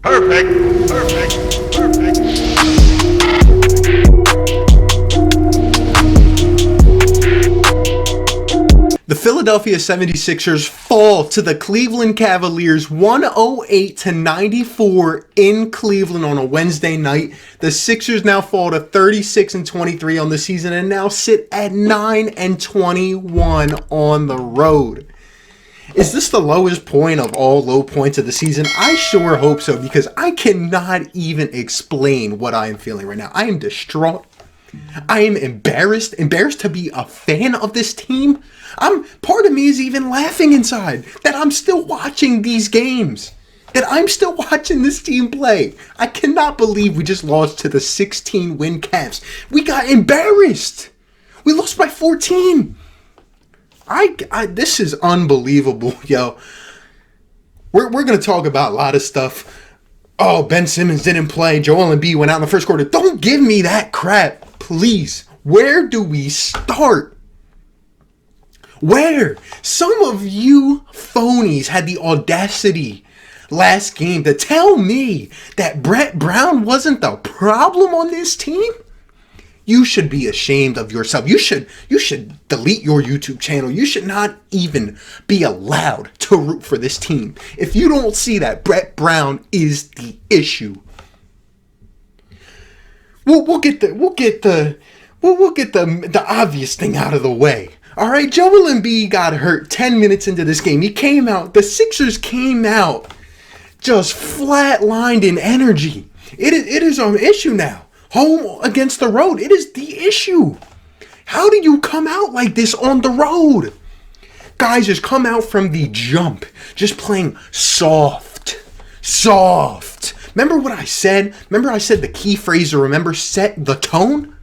Perfect. Perfect. Perfect. The Philadelphia 76ers fall to the Cleveland Cavaliers 108-94 in Cleveland on a Wednesday night. The Sixers now fall to 36-23 on the season and now sit at 9-21 on the road. Is this the lowest point of all low points of the season? I sure hope so, because I cannot even explain what I am feeling right now. I am distraught. I am embarrassed to be a fan of this team. Part of me is even laughing inside that I'm still watching these games, that I'm still watching this team play. I cannot believe we just lost to the 16-win Cavs. We got embarrassed. We lost by 14. This is unbelievable, yo. We're going to talk about a lot of stuff. Oh, Ben Simmons didn't play. Joel Embiid went out in the first quarter. Don't give me that crap, please. Where do we start? Where? Some of you phonies had the audacity last game to tell me that Brett Brown wasn't the problem on this team. You should be ashamed of yourself. You should delete your YouTube channel. You should not even be allowed to root for this team if you don't see that Brett Brown is the issue. We'll get the obvious thing out of the way. All right, Joel Embiid got hurt 10 minutes into this game. He came out. The Sixers came out just flatlined in energy. It is an issue now. Home against the road. It is the issue. How do you come out like this on the road? Guys just come out from the jump, just playing soft. Remember what I said? Remember I said the key phrase to remember, set the tone?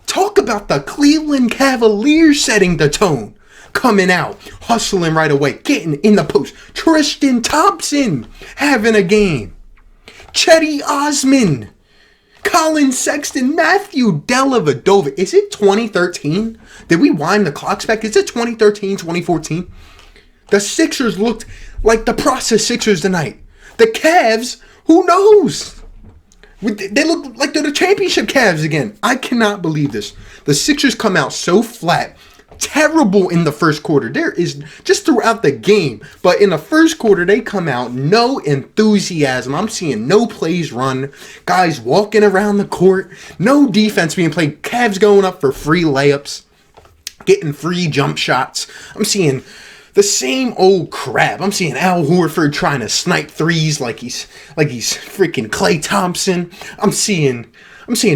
Talk about the Cleveland Cavaliers setting the tone. Coming out, hustling right away, getting in the post. Tristian Thompson having a game. Chetty Osman. Collin, Sexton, Matthew Dellavedova. Is it 2013? Did we wind the clocks back? Is it 2013, 2014? The Sixers looked like the process Sixers tonight. The Cavs, who knows? They look like they're the championship Cavs again. I cannot believe this. The Sixers come out so flat. Terrible in the first quarter. There is just throughout the game. But in the first quarter, they come out no enthusiasm. I'm seeing no plays run. Guys walking around the court. No defense being played. Cavs going up for free layups. Getting free jump shots. I'm seeing the same old crap. I'm seeing Al Horford trying to snipe threes like he's freaking Klay Thompson. I'm seeing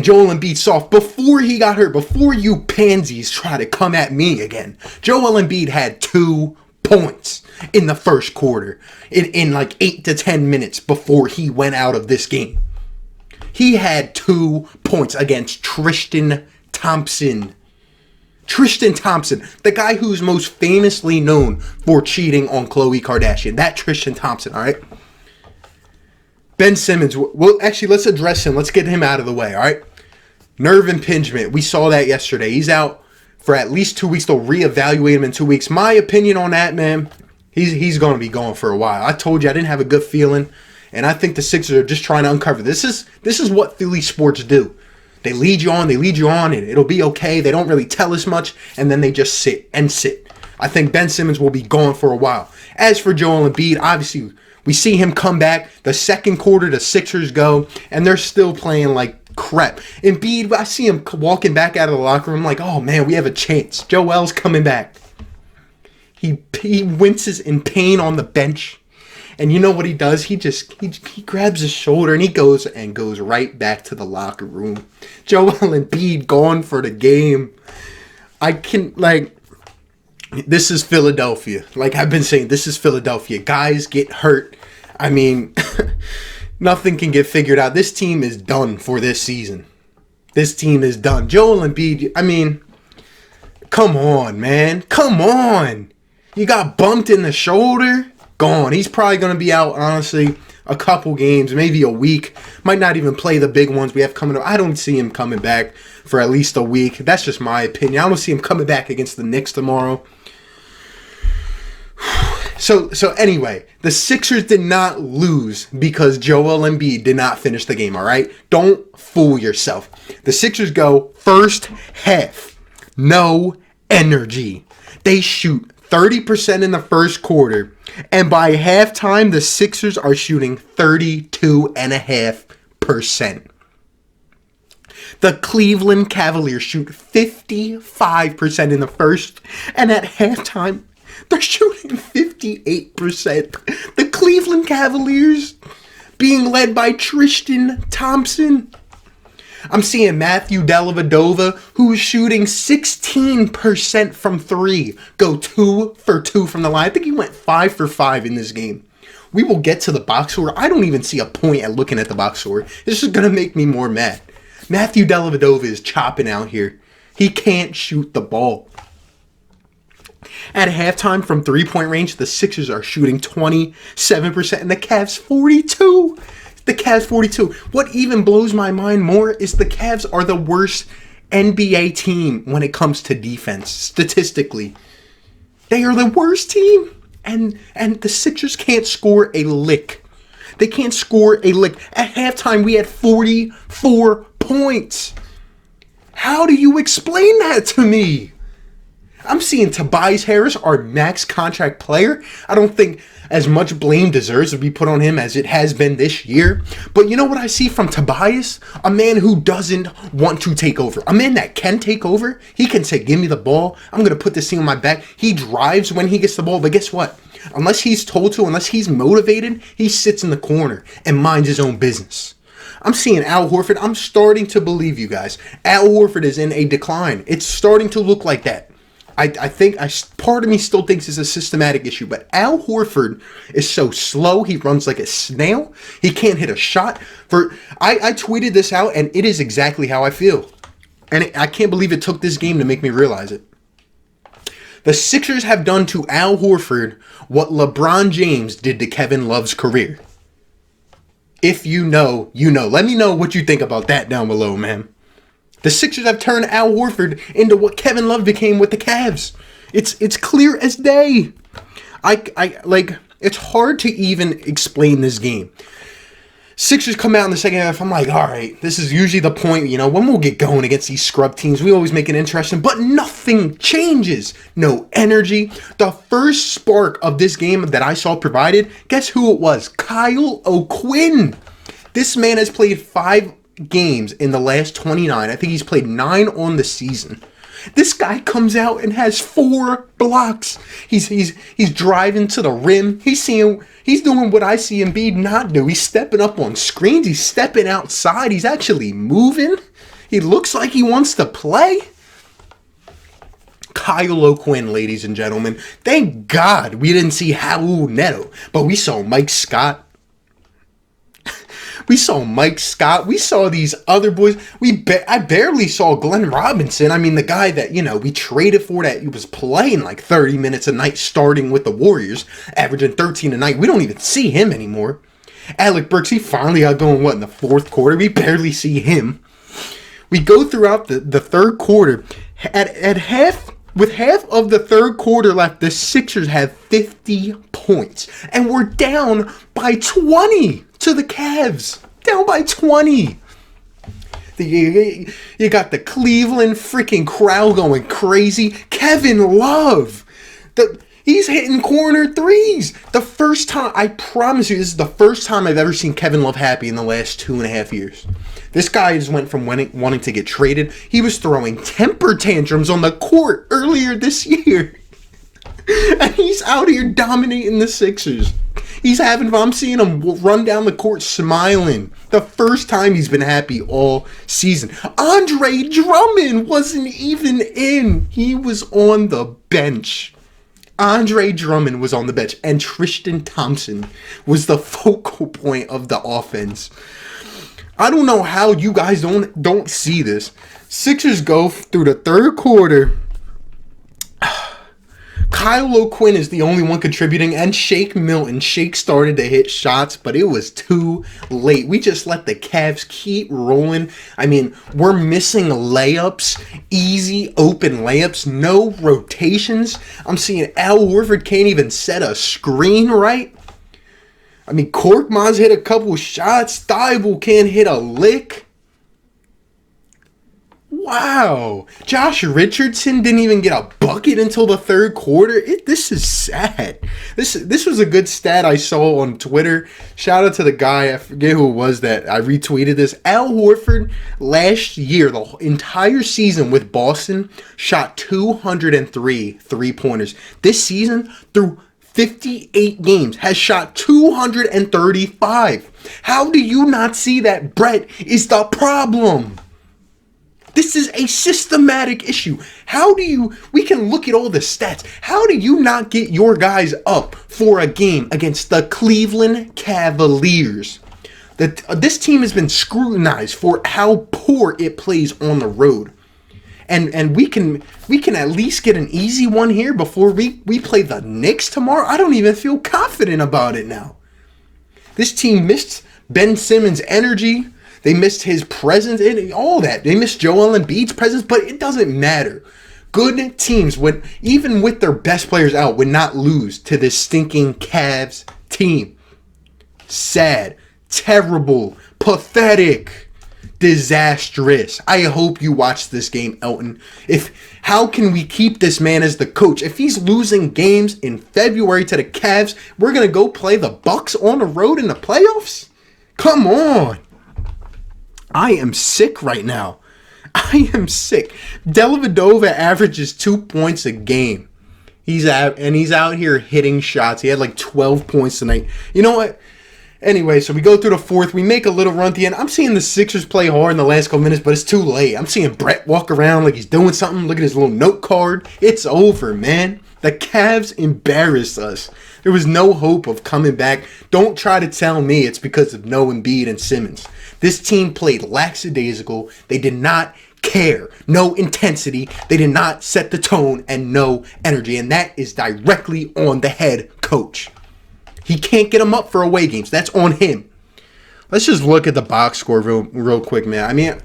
Joel Embiid soft before he got hurt, before you pansies try to come at me again. Joel Embiid had 2 points in the first quarter in like 8 to 10 minutes before he went out of this game. He had 2 points against Tristian Thompson. Tristian Thompson, the guy who's most famously known for cheating on Khloe Kardashian. That Tristian Thompson, all right? Ben Simmons, well, actually, let's address him. Let's get him out of the way, all right? Nerve impingement. We saw that yesterday. He's out for at least 2 weeks. They'll reevaluate him in 2 weeks. My opinion on that, man, he's going to be gone for a while. I told you I didn't have a good feeling, and I think the Sixers are just trying to uncover. This is what Philly sports do. They lead you on, and it'll be okay. They don't really tell us much, and then they just sit. I think Ben Simmons will be gone for a while. As for Joel Embiid, obviously, we see him come back. The second quarter, the Sixers go, and they're still playing like crap. Embiid, I see him walking back out of the locker room like, oh, man, we have a chance. Joel's coming back. He winces in pain on the bench. And you know what he does? He grabs his shoulder and he goes right back to the locker room. Joel Embiid gone for the game. This is Philadelphia. Like I've been saying, this is Philadelphia. Guys get hurt. I mean, nothing can get figured out. This team is done for this season. This team is done. Joel Embiid, I mean, come on, man. Come on. You got bumped in the shoulder. Gone. He's probably going to be out, honestly, a couple games, maybe a week. Might not even play the big ones we have coming up. I don't see him coming back for at least a week. That's just my opinion. I don't see him coming back against the Knicks tomorrow. So anyway, the Sixers did not lose because Joel Embiid did not finish the game, all right? Don't fool yourself. The Sixers go first half, no energy. They shoot 30% in the first quarter, and by halftime, the Sixers are shooting 32.5%. The Cleveland Cavaliers shoot 55% in the first, and at halftime, they're shooting 58%. The Cleveland Cavaliers being led by Tristian Thompson. I'm seeing Matthew Dellavedova, who's shooting 16% from 3, go 2 for 2 from the line. I think he went 5 for 5 in this game. We will get to the box score. I don't even see a point at looking at the box score. This is going to make me more mad. Matthew Dellavedova is chopping out here. He can't shoot the ball. At halftime from 3-point range, the Sixers are shooting 27% and the Cavs 42%. The Cavs 42%. What even blows my mind more is the Cavs are the worst NBA team when it comes to defense, statistically. They are the worst team. And the Sixers can't score a lick. They can't score a lick. At halftime, we had 44 points. How do you explain that to me? I'm seeing Tobias Harris, our max contract player. I don't think as much blame deserves to be put on him as it has been this year. But you know what I see from Tobias? A man who doesn't want to take over. A man that can take over. He can say, give me the ball. I'm going to put this thing on my back. He drives when he gets the ball. But guess what? Unless he's told to, unless he's motivated, he sits in the corner and minds his own business. I'm seeing Al Horford. I'm starting to believe you guys. Al Horford is in a decline. It's starting to look like that. I think part of me still thinks it's a systematic issue, but Al Horford is so slow. He runs like a snail. He can't hit a shot. I tweeted this out, and it is exactly how I feel. And I can't believe it took this game to make me realize it. The Sixers have done to Al Horford what LeBron James did to Kevin Love's career. If you know, you know. Let me know what you think about that down below, man. The Sixers have turned Al Horford into what Kevin Love became with the Cavs. It's clear as day. It's hard to even explain this game. Sixers come out in the second half. I'm like, all right, this is usually the point, you know, when we'll get going against these scrub teams. We always make it interesting, but nothing changes. No energy. The first spark of this game that I saw provided, guess who it was? Kyle O'Quinn. This man has played 5 games in the last 29. I think he's played 9 on the season. This guy comes out and has 4 blocks. He's driving to the rim. He's doing what I see Embiid not do. He's stepping up on screens. He's stepping outside. He's actually moving. He looks like he wants to play. Kyle O'Quinn, ladies and gentlemen. Thank God we didn't see Raul Neto, but we saw Mike Scott. We saw Mike Scott. We saw these other boys. I barely saw Glenn Robinson. I mean, the guy that, you know, we traded for, that he was playing like 30 minutes a night starting with the Warriors, averaging 13 a night. We don't even see him anymore. Alec Burks, he finally got going, in the 4th quarter? We barely see him. We go throughout the third quarter. At half, with half of the third quarter left, the Sixers have 50 points. And we're down by 20 to the Cavs. Down by 20. You got the Cleveland freaking crowd going crazy. Kevin Love. He's hitting corner threes. The first time, I promise you, this is the first time I've ever seen Kevin Love happy in the last 2.5 years. This guy just went from wanting to get traded. He was throwing temper tantrums on the court earlier this year. And he's out here dominating the Sixers. I'm seeing him run down the court smiling. The first time he's been happy all season. Andre Drummond wasn't even in. He was on the bench. Andre Drummond was on the bench. And Tristian Thompson was the focal point of the offense. I don't know how you guys don't see this. Sixers go through the third quarter. Kyle O'Quinn is the only one contributing, and Shake Milton. Shake started to hit shots, but it was too late. We just let the Cavs keep rolling. I mean, we're missing layups, easy open layups, no rotations. I'm seeing Al Horford can't even set a screen right. I mean, Korkmaz hit a couple shots. Thibault can't hit a lick. Wow. Josh Richardson didn't even get a bucket until the third quarter. This is sad. This was a good stat I saw on Twitter. Shout out to the guy, I forget who it was that I retweeted this. Al Horford last year, the entire season with Boston, shot 203 three-pointers. This season, through 58 games, has shot 235. How do you not see that Brett is the problem? This is a systematic issue. We can look at all the stats. How do you not get your guys up for a game against the Cleveland Cavaliers? This team has been scrutinized for how poor it plays on the road. And we can at least get an easy one here before we play the Knicks tomorrow. I don't even feel confident about it now. This team missed Ben Simmons' energy. They missed his presence and all that. They missed Joel Embiid's presence, but it doesn't matter. Good teams, even with their best players out, would not lose to this stinking Cavs team. Sad, terrible, pathetic, disastrous. I hope you watch this game, Elton. How can we keep this man as the coach? If he's losing games in February to the Cavs, we're going to go play the Bucks on the road in the playoffs? Come on. I am sick right now. I am sick. Dellavedova averages 2 points a game. He's out here hitting shots. He had like 12 points tonight. You know what? Anyway, so we go through the fourth. We make a little run at the end. I'm seeing the Sixers play hard in the last couple minutes, but it's too late. I'm seeing Brett walk around like he's doing something. Look at his little note card. It's over, man. The Cavs embarrassed us. There was no hope of coming back. Don't try to tell me it's because of no Embiid and Simmons. This team played lackadaisical. They did not care. No intensity. They did not set the tone, and no energy. And that is directly on the head coach. He can't get them up for away games. That's on him. Let's just look at the box score real quick, man. I mean,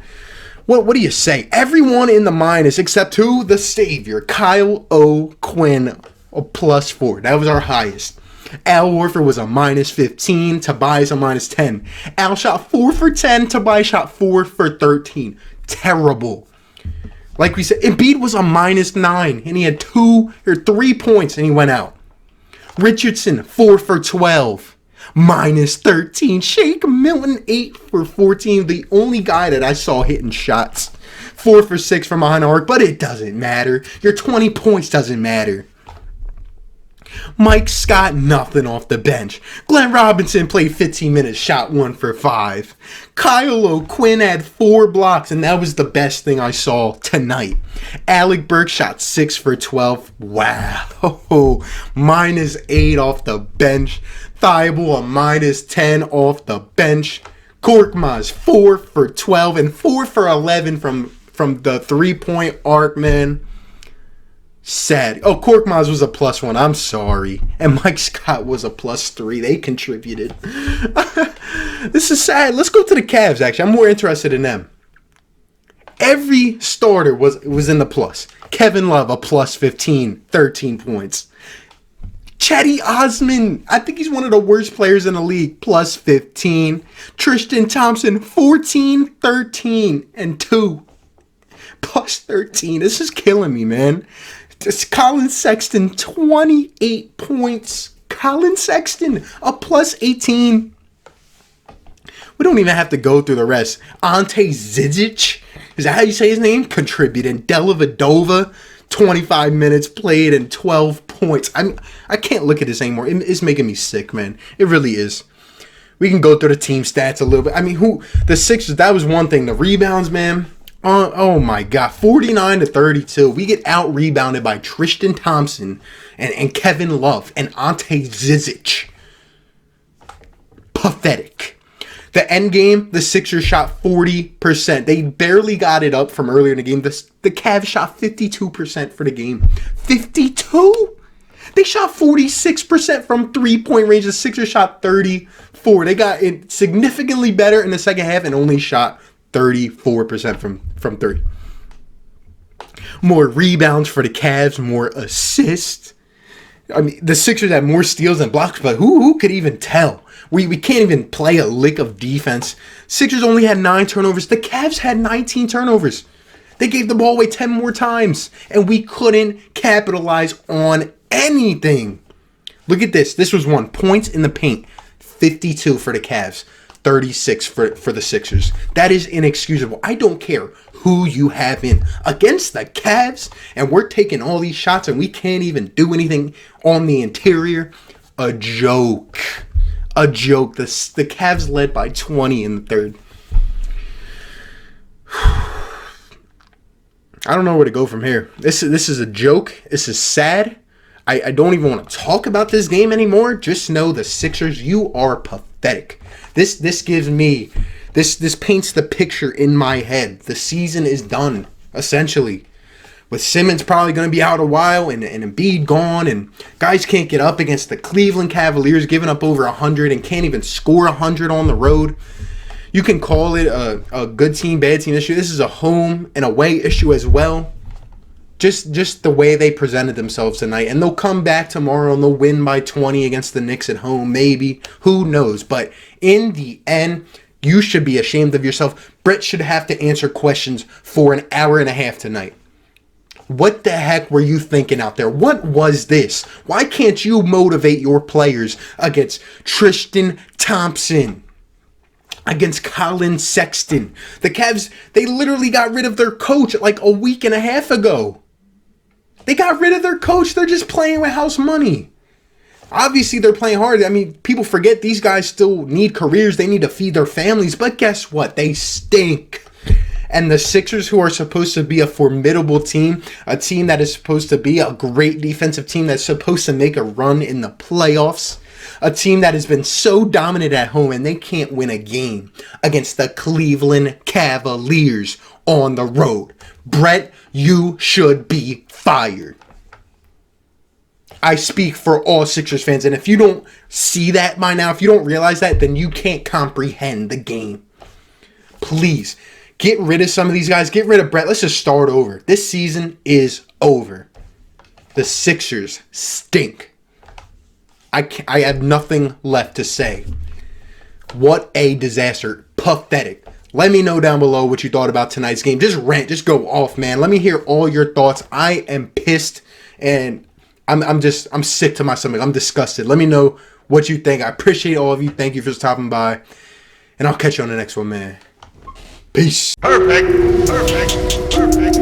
what do you say? Everyone in the minus except who? The savior, Kyle O'Quinn, a +4. That was our highest. Al Horford was a -15. Tobias a -10. Al shot 4 for 10. Tobias shot 4 for 13. Terrible. Like we said, Embiid was a -9, and he had 3 points, and he went out. Richardson 4 for 12. -13. Shake Milton 8 for 14. The only guy that I saw hitting shots. 4 for 6 from behind the arc, but it doesn't matter. Your 20 points doesn't matter. Mike Scott, nothing off the bench. Glenn Robinson played 15 minutes, shot 1 for 5. Kyle O'Quinn had 4 blocks, and that was the best thing I saw tonight. Alec Burks shot 6 for 12. Wow. -8 off the bench. Thibault a -10 off the bench. Korkmaz 4 for 12 and 4 for 11 from the 3-point arc, man. Sad. Oh, Korkmaz was a +1. I'm sorry. And Mike Scott was a +3. They contributed. This is sad. Let's go to the Cavs, actually. I'm more interested in them. Every starter was in the plus. Kevin Love, a +15, 13 points. Chetty Osman, I think he's one of the worst players in the league, +15. Tristian Thompson, 14, 13, and 2. +13. This is killing me, man. Collin Sexton, 28 points. Collin Sexton, a +18. We don't even have to go through the rest. Ante Zizic, is that how you say his name? Contributed. Dellavedova, 25 minutes played and 12 points. I can't look at this anymore. It's making me sick, man. It really is. We can go through the team stats a little bit. I mean, the Sixers, that was one thing. The rebounds, man. Oh my God, 49-32. We get out-rebounded by Tristian Thompson and Kevin Love and Ante Zizic. Pathetic. The end game, the Sixers shot 40%. They barely got it up from earlier in the game. The Cavs shot 52% for the game. 52? They shot 46% from three-point range. The Sixers shot 34. They got it significantly better in the second half and only shot 34% from three. More rebounds for the Cavs, more assists. I mean, the Sixers had more steals than blocks, but who could even tell? We can't even play a lick of defense. Sixers only had 9 turnovers. The Cavs had 19 turnovers. They gave the ball away 10 more times, and we couldn't capitalize on anything. Look at this. This was 1 points in the paint. 52 for the Cavs. 36 for the Sixers. That is inexcusable. I don't care who you have in against the Cavs, and we're taking all these shots, and we can't even do anything on the interior. A joke. A joke. The Cavs led by 20 in the third. I don't know where to go from here. This is a joke. This is sad. I don't even want to talk about this game anymore. Just know the Sixers, you are pathetic. This gives me, this paints the picture in my head. The season is done, essentially. With Simmons probably going to be out a while and Embiid gone, and guys can't get up against the Cleveland Cavaliers, giving up over 100 and can't even score 100 on the road. You can call it a good team, bad team issue. This is a home and away issue as well. Just the way they presented themselves tonight. And they'll come back tomorrow and they'll win by 20 against the Knicks at home, maybe. Who knows? But in the end, you should be ashamed of yourself. Brett should have to answer questions for an hour and a half tonight. What the heck were you thinking out there? What was this? Why can't you motivate your players against Tristian Thompson? Against Collin, Sexton? The Cavs, they literally got rid of their coach like a week and a half ago. They got rid of their coach. They're just playing with house money. Obviously, they're playing hard. I mean, people forget these guys still need careers. They need to feed their families. But guess what? They stink. And the Sixers, who are supposed to be a formidable team, a team that is supposed to be a great defensive team that's supposed to make a run in the playoffs, a team that has been so dominant at home, and they can't win a game against the Cleveland Cavaliers on the road. Brett, you should be fired. I speak for all Sixers fans, and if you don't see that by now, if you don't realize that, then you can't comprehend the game. Please, get rid of some of these guys. Get rid of Brett. Let's just start over. This season is over. The Sixers stink. I have nothing left to say. What a disaster. Pathetic. Let me know down below what you thought about tonight's game. Just rant. Just go off, man. Let me hear all your thoughts. I am pissed and I'm sick to my stomach. I'm disgusted. Let me know what you think. I appreciate all of you. Thank you for stopping by. And I'll catch you on the next one, man. Peace. Perfect. Perfect. Perfect.